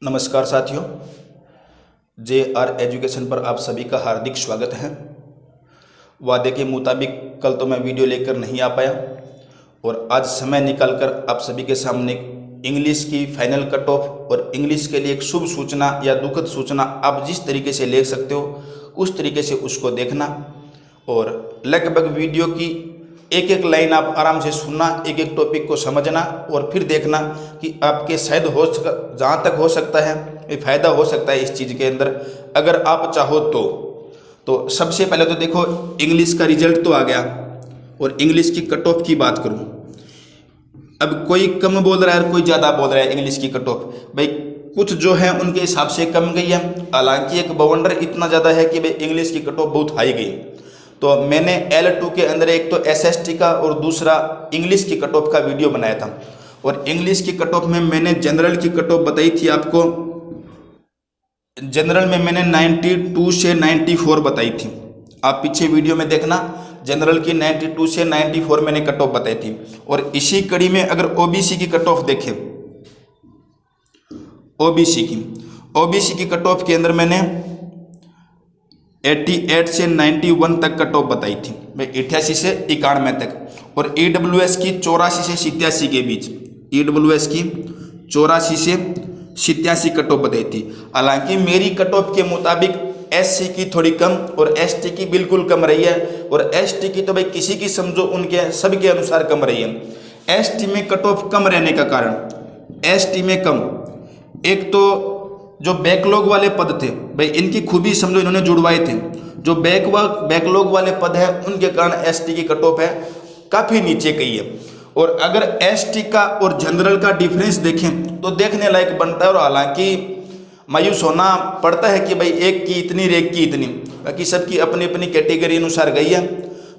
नमस्कार साथियों, JR education पर आप सभी का हार्दिक स्वागत है। वादे के मुताबिक कल तो मैं वीडियो लेकर नहीं आ पाया और आज समय निकालकर आप सभी के सामने इंग्लिश की फाइनल कट ऑफ और इंग्लिश के लिए एक शुभ सूचना या दुखद सूचना आप जिस तरीके से ले सकते हो उस तरीके से उसको देखना और लगभग वीडियो की एक एक लाइन आप आराम से सुनना, एक एक टॉपिक को समझना और फिर देखना कि आपके शायद जहाँ तक हो सकता है ये फ़ायदा हो सकता है इस चीज़ के अंदर, अगर आप चाहो तो सबसे पहले तो देखो इंग्लिश का रिजल्ट तो आ गया और इंग्लिश की कट ऑफ की बात करूँ। अब कोई कम बोल रहा है और कोई ज़्यादा बोल रहा है इंग्लिश की कट ऑफ। भाई कुछ जो है उनके हिसाब से कम गई है, हालांकि एक बवंडर इतना ज़्यादा है कि भाई इंग्लिश की कट ऑफ बहुत हाई गई। तो मैंने L2 के अंदर एक तो SST का और दूसरा इंग्लिश की कट ऑफ का वीडियो बनाया था और इंग्लिश की कट ऑफ में मैंने जनरल की कट ऑफ बताई थी आपको। जनरल में मैंने 92 से 94 बताई थी, आप पीछे वीडियो में देखना। जनरल की 92 से 94 मैंने कट ऑफ बताई थी। और इसी कड़ी में अगर OBC की कट ऑफ देखें, OBC की कट ऑफ के अंदर मैंने 88 से 91 तक कट ऑफ बताई थी, भाई 88 से 91 तक। और EWS की 84 से 87 के बीच, EWS की 84 से 87 कट ऑफ बताई थी। हालांकि मेरी कट ऑफ के मुताबिक SC की थोड़ी कम और ST की बिल्कुल कम रही है। और ST की तो भाई किसी की समझो उनके सबके अनुसार कम रही है। ST में कट ऑफ कम रहने का कारण, ST में कम, एक तो जो बैकलॉग वाले पद थे भाई इनकी खूबी समझो इन्होंने जुड़वाए थे। जो बैकलॉग वाले पद है उनके कारण ST की कट ऑफ है काफ़ी नीचे गई है। और अगर ST का और जनरल का डिफरेंस देखें तो देखने लायक बनता है। और हालांकि मायूस होना पड़ता है कि भाई एक की इतनी और एक की इतनी, बाकी सबकी अपनी अपनी कैटेगरी अनुसार गई है।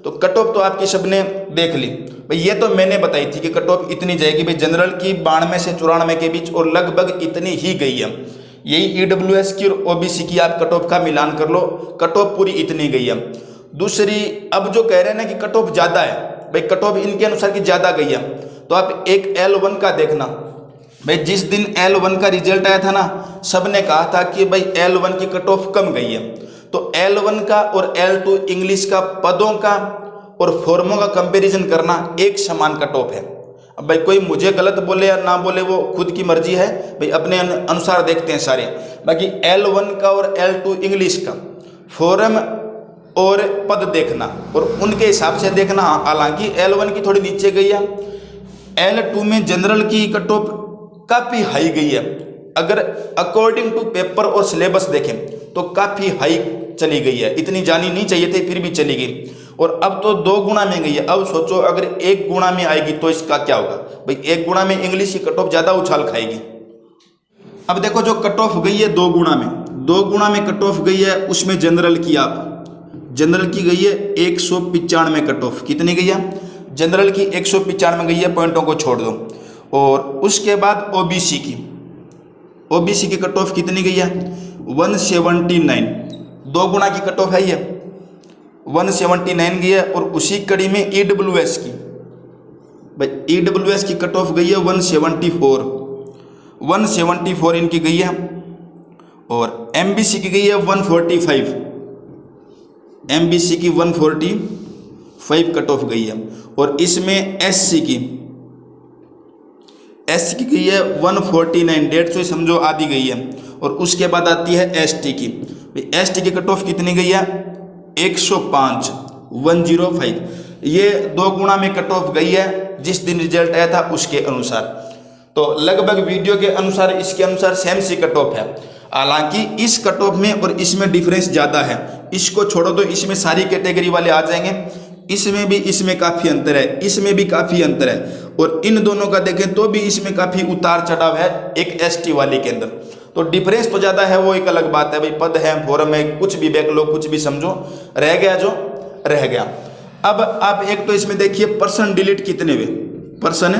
तो कट ऑफ तो आपकी सबने देख ली भाई, ये तो मैंने बताई थी कि कट ऑफ इतनी जाएगी भाई, जनरल की 92 से 94 के बीच और लगभग इतनी ही गई है। यही EWS की और OBC की आप कट ऑफ का मिलान कर लो, कट ऑफ पूरी इतनी गई है। दूसरी, अब जो कह रहे हैं ना कि कट ऑफ ज़्यादा है, भाई कट ऑफ इनके अनुसार की ज़्यादा गई है, तो आप एक L1 का देखना। भाई जिस दिन L1 का रिजल्ट आया था ना, सब ने कहा था कि भाई L1 की कट ऑफ कम गई है। तो L1 का और L2 इंग्लिश का पदों का और फॉर्मों का कंपेरिजन करना एक समान कट ऑफ है। अब भाई कोई मुझे गलत बोले या ना बोले वो खुद की मर्जी है, भाई अपने अनुसार देखते हैं सारे। बाकी L1 का और L2 इंग्लिश का फॉर्म और पद देखना और उनके हिसाब से देखना। हालांकि L1 की थोड़ी नीचे गई है, L2 में जनरल की कट ऑफ काफ़ी हाई गई है। अगर अकॉर्डिंग टू पेपर और सिलेबस देखें तो काफ़ी हाई चली गई है, इतनी जानी नहीं चाहिए थी फिर भी चली गई। और अब तो 2 गुना में गई है। अब सोचो अगर 1 गुना में आएगी तो इसका क्या होगा भाई, 1 गुना में इंग्लिश की कट ऑफ ज़्यादा उछाल खाएगी। अब देखो जो कट ऑफ गई है 2 गुना में, 2 गुना में कट ऑफ गई है, उसमें जनरल की जनरल की गई है 195 कट ऑफ। कितनी गई है? जनरल की 195 गई है, पॉइंटों को छोड़ दो। और उसके बाद OBC की कट ऑफ कितनी गई है? 179, 2 गुना की कट ऑफ है ये, 179 गई है। और उसी कड़ी में EWS की, भाई EWS की कट ऑफ गई है 174 इनकी गई है। और MBC की गई है 145, MBC की 145 कट ऑफ गई है। और इसमें SC की गई है 149, 150 समझो आधी गई है। और उसके बाद आती है ST की, भाई ST की कट ऑफ कितनी गई है? 105, 105। ये 2 गुना में कट ऑफ गई है जिस दिन रिजल्ट आया था उसके अनुसार। तो लगभग वीडियो के अनुसार इसके अनुसार सेम सी कट ऑफ है। हालांकि इस कट ऑफ में और इसमें डिफरेंस ज़्यादा है, इसको छोड़ो तो इसमें सारी कैटेगरी वाले आ जाएंगे। इसमें भी इसमें काफ़ी अंतर है, इसमें भी काफ़ी अंतर है। और इन दोनों का देखें तो भी इसमें काफ़ी उतार चढ़ाव है एक ST वाले के अंदर। तो डिफरेंस तो ज़्यादा है, वो एक अलग बात है भाई, पद है, फॉर्म है, कुछ भी बैकलॉग कुछ भी समझो, रह गया जो रह गया। अब आप एक तो इसमें देखिए पर्सन डिलीट कितने हुए, पर्सन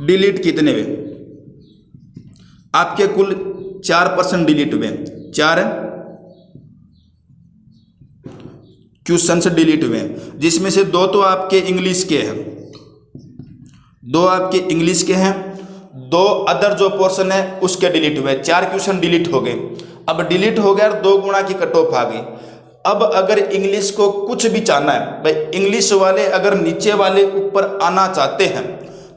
डिलीट कितने हुए? आपके कुल 4% डिलीट हुए, 4 क्वेश्चन से डिलीट हुए, जिसमें से 2 तो आपके इंग्लिश के हैं, 2 आपके इंग्लिश के हैं, दो अदर जो पोर्शन है उसके डिलीट हुए, 4 क्वेश्चन डिलीट हो गए। अब डिलीट हो गया और 2 गुना की कट ऑफ आ गई। अब अगर इंग्लिश को कुछ भी चाहना है भाई, इंग्लिश वाले अगर नीचे वाले ऊपर आना चाहते हैं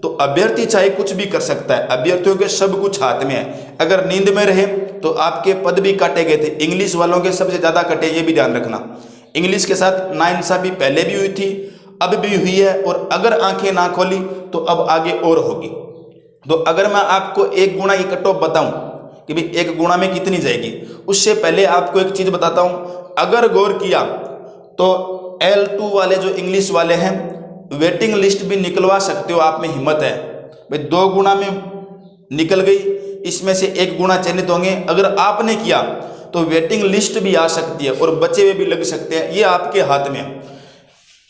तो अभ्यर्थी चाहे कुछ भी कर सकता है, अभ्यर्थियों के सब कुछ हाथ में है। अगर नींद में रहे तो आपके पद भी काटे गए थे, इंग्लिश वालों के सबसे ज़्यादा कटे, ये भी ध्यान रखना। इंग्लिश के साथ नाइंसाफी पहले भी हुई थी, अब भी हुई है, और अगर आंखें ना खोली तो अब आगे और होगी। तो अगर मैं आपको 1 गुना की कट ऑफ बताऊं कि भाई 1 गुना में कितनी जाएगी, उससे पहले आपको एक चीज़ बताता हूं। अगर गौर किया तो L2 वाले जो इंग्लिश वाले हैं वेटिंग लिस्ट भी निकलवा सकते हो, आप में हिम्मत है भाई। 2 गुना में निकल गई, इसमें से 1 गुना चयनित होंगे। अगर आपने किया तो वेटिंग लिस्ट भी आ सकती है और बचे हुए भी लग सकते हैं, ये आपके हाथ में है।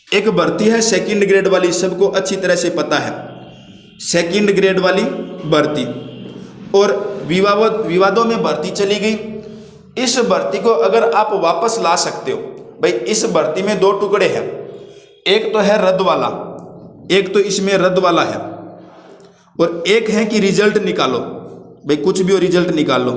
एक भर्ती है सेकंड ग्रेड वाली, सबको अच्छी तरह से पता है, सेकंड ग्रेड वाली भर्ती, और विवादों में भर्ती चली गई। इस भर्ती को अगर आप वापस ला सकते हो भाई, इस भर्ती में 2 टुकड़े हैं, एक तो है रद्द वाला, एक तो इसमें रद्द वाला है, और एक है कि रिजल्ट निकालो भाई, कुछ भी हो रिजल्ट निकाल लो।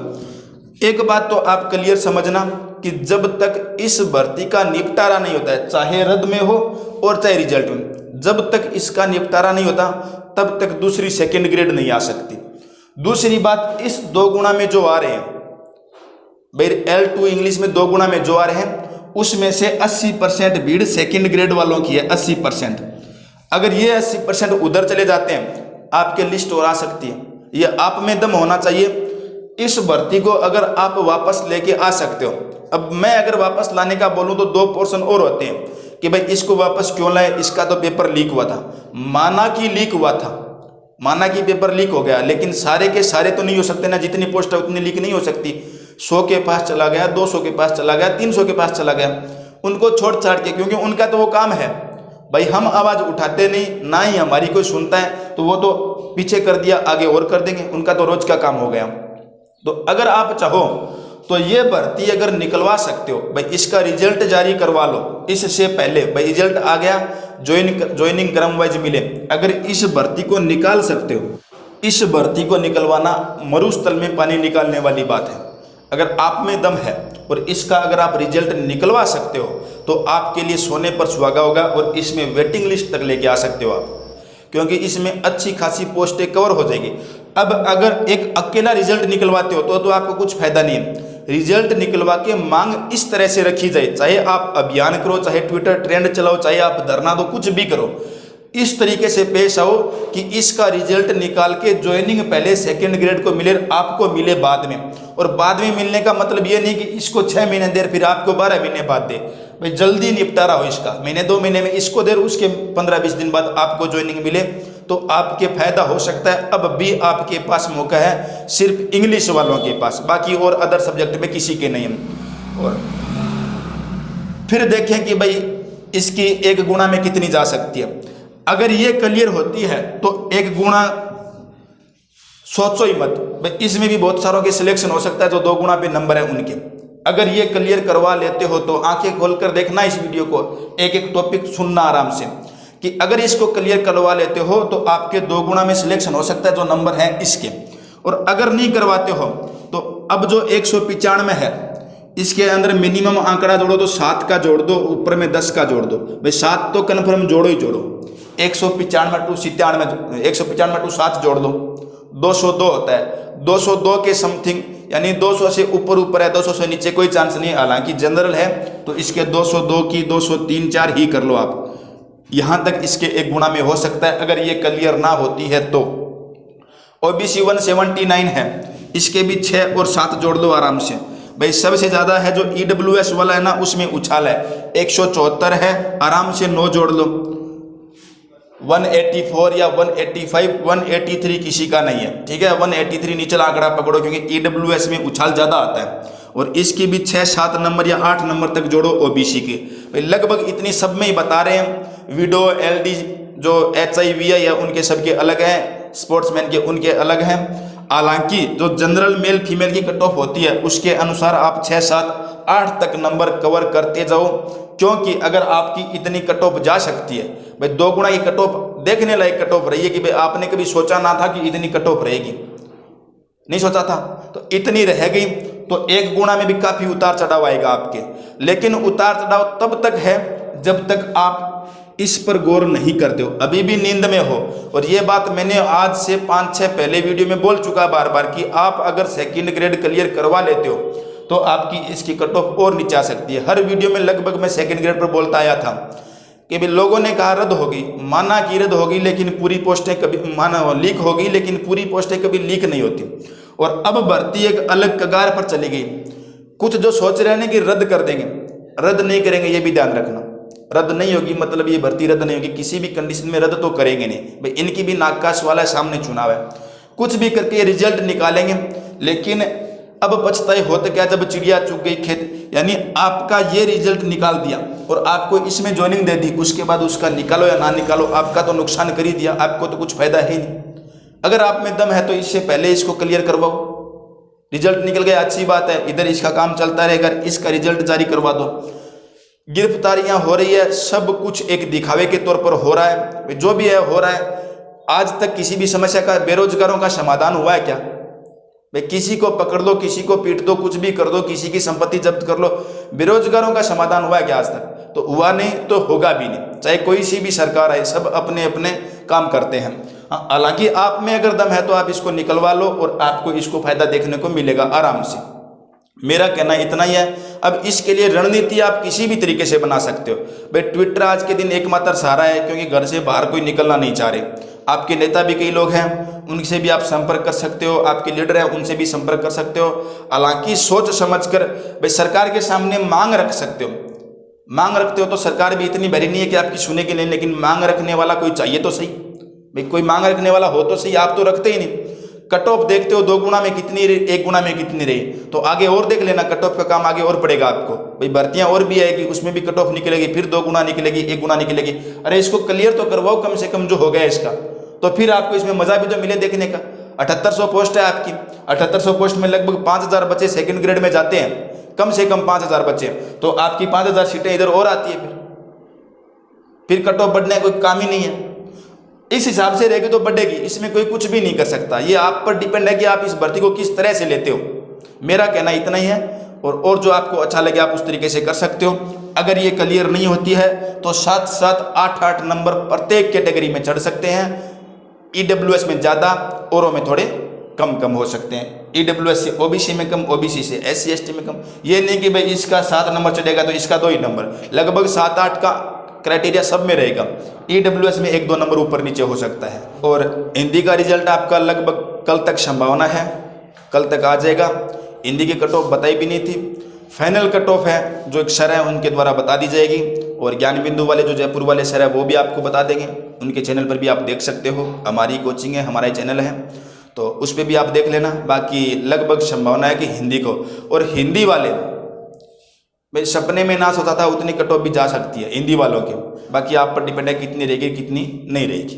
एक बात तो आप क्लियर समझना कि जब तक इस भर्ती का निपटारा नहीं होता है, चाहे रद्द में हो और चाहे रिजल्ट में, जब तक इसका निपटारा नहीं होता तब तक दूसरी सेकंड ग्रेड नहीं आ सकती। दूसरी बात, इस 2 गुना में जो आ रहे हैं भाई, L2 इंग्लिश में 2 गुना में जो आ रहे हैं उसमें से 80% भीड़ सेकंड ग्रेड वालों की है, 80%। अगर ये 80% उधर चले जाते हैं आपके लिस्ट और आ सकती है। ये आप में दम होना चाहिए। इस भर्ती को अगर आप वापस लेके आ सकते हो, अब मैं अगर वापस लाने का बोलूं तो 2 पोर्शन और होते हैं कि भाई इसको वापस क्यों लाए, इसका तो पेपर लीक हुआ था, माना कि लीक हुआ था, माना कि पेपर लीक हो गया, लेकिन सारे के सारे तो नहीं हो सकते ना, जितनी पोस्ट है उतनी लीक नहीं हो सकती। 100 के पास चला गया, 200 के पास चला गया, 300 के पास चला गया, उनको छोड़ छाड़ के, क्योंकि उनका तो वो काम है भाई, हम आवाज़ उठाते नहीं, ना ही हमारी कोई सुनता है, तो वो तो पीछे कर दिया, आगे और कर देंगे, उनका तो रोज का काम हो गया। तो अगर आप चाहो तो ये भर्ती अगर निकलवा सकते हो भाई, इसका रिजल्ट जारी करवा लो इससे पहले भाई, रिजल्ट आ गया, ज्वाइनिंग क्रम वाइज मिले, अगर इस भर्ती को निकाल सकते हो, इस भर्ती को निकलवाना मरुस्थल में पानी निकालने वाली बात है। अगर आप में दम है और इसका अगर आप रिजल्ट निकलवा सकते हो तो आपके लिए सोने पर सुहागा होगा, और इसमें वेटिंग लिस्ट तक लेके आ सकते हो आप, क्योंकि इसमें अच्छी खासी पोस्टें कवर हो जाएगी। अब अगर एक अकेला रिजल्ट निकलवाते हो तो आपको कुछ फायदा नहीं है। रिजल्ट निकलवा के मांग इस तरह से रखी जाए, चाहे आप अभियान करो, चाहे ट्विटर ट्रेंड चलाओ, चाहे आप धरना दो, कुछ भी करो, इस तरीके से पेश आओ कि इसका रिजल्ट निकाल के ज्वाइनिंग पहले सेकंड ग्रेड को मिले, आपको मिले बाद में। और बाद में मिलने का मतलब ये नहीं कि इसको 6 महीने देर फिर आपको 12 महीने बाद दे भाई, जल्दी निपटारा हो इसका, महीने 2 महीने में इसको देर, उसके 15-20 दिन बाद आपको ज्वाइनिंग मिले, तो आपके फायदा हो सकता है। अब भी आपके पास मौका है, सिर्फ इंग्लिश वालों के पास, बाकी और अदर सब्जेक्ट में किसी के नहीं है। और फिर देखें कि भाई इसकी 1 गुना में कितनी जा सकती है। अगर ये क्लियर होती है तो 1 गुना सोचो ही मत भाई, इसमें भी बहुत सारों के सिलेक्शन हो सकता है जो 2 गुना पे नंबर है उनके। अगर ये क्लियर करवा लेते हो तो आंखें खोलकर देखना इस वीडियो को, एक एक टॉपिक सुनना आराम से, कि अगर इसको क्लियर करवा लेते हो तो आपके 2 गुना में सिलेक्शन हो सकता है जो नंबर है इसके। और अगर नहीं करवाते हो तो अब जो 195 है इसके अंदर मिनिमम आंकड़ा जोड़ो तो 7 का जोड़ दो, ऊपर में 10 का जोड़ दो भाई, 7 तो कन्फर्म जोड़ो ही जोड़ो। 195 टू 97, 195 टू 7 जोड़ दो, 202 होता है। 202 के समथिंग, यानी 200 से ऊपर है, 200 से नीचे कोई चांस नहीं। हालांकि जनरल है तो इसके 202 की 203-4 ही कर लो आप, यहाँ तक इसके 1 गुना में हो सकता है अगर ये क्लियर ना होती है तो। OBC 179 है, इसके भी 6 और 7 जोड़ दो आराम से भाई। सबसे ज़्यादा है जो EWS वाला है ना, उसमें उछाल है, 174 है, आराम से 9 जोड़ लो। 184 या 185, 183 किसी का नहीं है, ठीक है। 183 नीचे आंकड़ा पकड़ो क्योंकि EWS में उछाल ज़्यादा आता है। और इसकी भी 6-7 नंबर या 8 नंबर तक जोड़ो OBC के भाई, लगभग इतनी सब में ही बता रहे हैं। विडो, LD जो HIVI है उनके सबके अलग हैं, स्पोर्ट्समैन के उनके अलग हैं। हालांकि जो जनरल मेल फीमेल की कट ऑफ होती है उसके अनुसार आप 6-7-8 तक नंबर कवर करते जाओ, क्योंकि अगर आपकी इतनी कट ऑफ जा सकती है भाई, 2 गुना की कट ऑफ देखने लायक कट ऑफ रही है कि भाई आपने कभी सोचा ना था कि इतनी कट ऑफ रहेगी, नहीं सोचा था, तो इतनी रह गई। तो एक गुणा में भी काफ़ी उतार चढ़ाव आएगा आपके, लेकिन उतार चढ़ाव तब तक है जब तक आप इस पर गौर नहीं करते हो, अभी भी नींद में हो। और ये बात मैंने आज से 5-6 पहले वीडियो में बोल चुका बार बार कि आप अगर सेकंड ग्रेड क्लियर करवा लेते हो तो आपकी इसकी कट ऑफ और नीचे आ सकती है। हर वीडियो में लगभग मैं सेकंड ग्रेड पर बोलता आया था कि भाई लोगों ने कहा रद्द होगी, माना कि रद्द होगी, लेकिन पूरी पोस्टें कभी माना लीक होगी, लेकिन पूरी पोस्टें कभी लीक नहीं होती। और अब भर्ती एक अलग कगार पर चली गई। कुछ जो सोच रहे हैं कि रद्द कर देंगे, रद्द नहीं करेंगे, ये भी ध्यान रखना। रद्द नहीं होगी मतलब ये भर्ती रद्द नहीं होगी, किसी भी कंडीशन में रद्द तो करेंगे नहीं भाई, इनकी भी नाकाश वाला सामने चुनाव है, कुछ भी करके रिजल्ट निकालेंगे। लेकिन अब पछताए होते क्या जब चिड़िया चुग गई खेत, यानी आपका ये रिजल्ट निकाल दिया और आपको इसमें ज्वाइनिंग दे दी, उसके बाद उसका निकालो या ना निकालो आपका तो नुकसान कर ही दिया, आपको तो कुछ फायदा है नहीं। अगर आप में दम है तो इससे पहले इसको क्लियर करवाओ, रिजल्ट निकल गया अच्छी बात है, इधर इसका काम चलता रहेगा, इसका रिजल्ट जारी करवा दो। गिरफ्तारियां हो रही है, सब कुछ एक दिखावे के तौर पर हो रहा है, जो भी है हो रहा है। आज तक किसी भी समस्या का, बेरोजगारों का समाधान हुआ है क्या भाई? किसी को पकड़ लो, किसी को पीट दो, कुछ भी कर दो, किसी की संपत्ति जब्त कर लो, बेरोजगारों का समाधान हुआ है क्या आज तक? तो हुआ नहीं, तो होगा भी नहीं, चाहे कोई सी भी सरकार है, सब अपने अपने काम करते हैं। हालांकि आप में अगर दम है तो आप इसको निकलवा लो और आपको इसको फायदा देखने को मिलेगा आराम से। मेरा कहना इतना ही है। अब इसके लिए रणनीति आप किसी भी तरीके से बना सकते हो भाई। ट्विटर आज के दिन एकमात्र सहारा है, क्योंकि घर से बाहर कोई निकलना नहीं चाह रहे। आपके नेता भी कई लोग हैं, उनसे भी आप संपर्क कर सकते हो, आपके लीडर हैं उनसे भी संपर्क कर सकते हो। हालांकि सोच समझकर भाई सरकार के सामने मांग रख सकते हो। मांग रखते हो तो सरकार भी इतनी भरी नहीं है कि आपकी सुनेगी नहीं, लेकिन मांग रखने वाला कोई चाहिए तो सही भाई, कोई मांग रखने वाला हो तो सही। आप तो रखते ही नहीं। कट ऑफ देखते हो 2 गुना में कितनी रही, 1 गुना में कितनी रही, तो आगे और देख लेना, कट ऑफ का काम आगे और पड़ेगा आपको भाई। भर्तियां और भी आएगी, उसमें भी कट ऑफ निकलेगी, फिर 2 गुना निकलेगी, 1 गुना निकलेगी। अरे इसको क्लियर तो करवाओ कम से कम जो हो गया इसका, तो फिर आपको इसमें मजा भी तो मिले देखने का। 7800 पोस्ट है आपकी, 7800 पोस्ट में लगभग 5000 बच्चे सेकंड ग्रेड में जाते हैं, कम से कम 5000 बच्चे, तो आपकी 5000 सीटें इधर और आती है। फिर कट ऑफ बढ़ने का कोई काम ही नहीं है। इस हिसाब से रहेगी तो बढ़ेगी, इसमें कोई कुछ भी नहीं कर सकता। ये आप पर डिपेंड है कि आप इस भर्ती को किस तरह से लेते हो। मेरा कहना इतना ही है, और जो आपको अच्छा लगे आप उस तरीके से कर सकते हो। अगर ये क्लियर नहीं होती है तो 7-7, 8-8 नंबर प्रत्येक कैटेगरी में चढ़ सकते हैं। ईडब्ल्यूएस में ज़्यादा, औरों में थोड़े कम हो सकते हैं। ईडब्ल्यूएस से ओबीसी में कम, ओबीसी से एससी एसटी में कम। ये नहीं कि भाई इसका 7 नंबर चढ़ेगा तो इसका 2 ही नंबर, लगभग 7-8 का क्राइटेरिया सब में रहेगा। ईडब्ल्यूएस में 1-2 नंबर ऊपर नीचे हो सकता है। और हिंदी का रिजल्ट आपका लगभग कल तक संभावना है, कल तक आ जाएगा। हिंदी की कट ऑफ बताई भी नहीं थी, फाइनल कट ऑफ है जो एक सर है उनके द्वारा बता दी जाएगी। और ज्ञान बिंदु वाले जो जयपुर वाले सर है वो भी आपको बता देंगे, उनके चैनल पर भी आप देख सकते हो। हमारी कोचिंग है, हमारा चैनल है, तो उस पर भी आप देख लेना। बाकी लगभग संभावना है कि हिंदी को, और हिंदी वाले भाई सपने में ना सोचा था उतनी कट ऑफ भी जा सकती है हिंदी वालों के। बाकी आप पर डिपेंड है कितनी रहेगी कितनी नहीं रहेगी।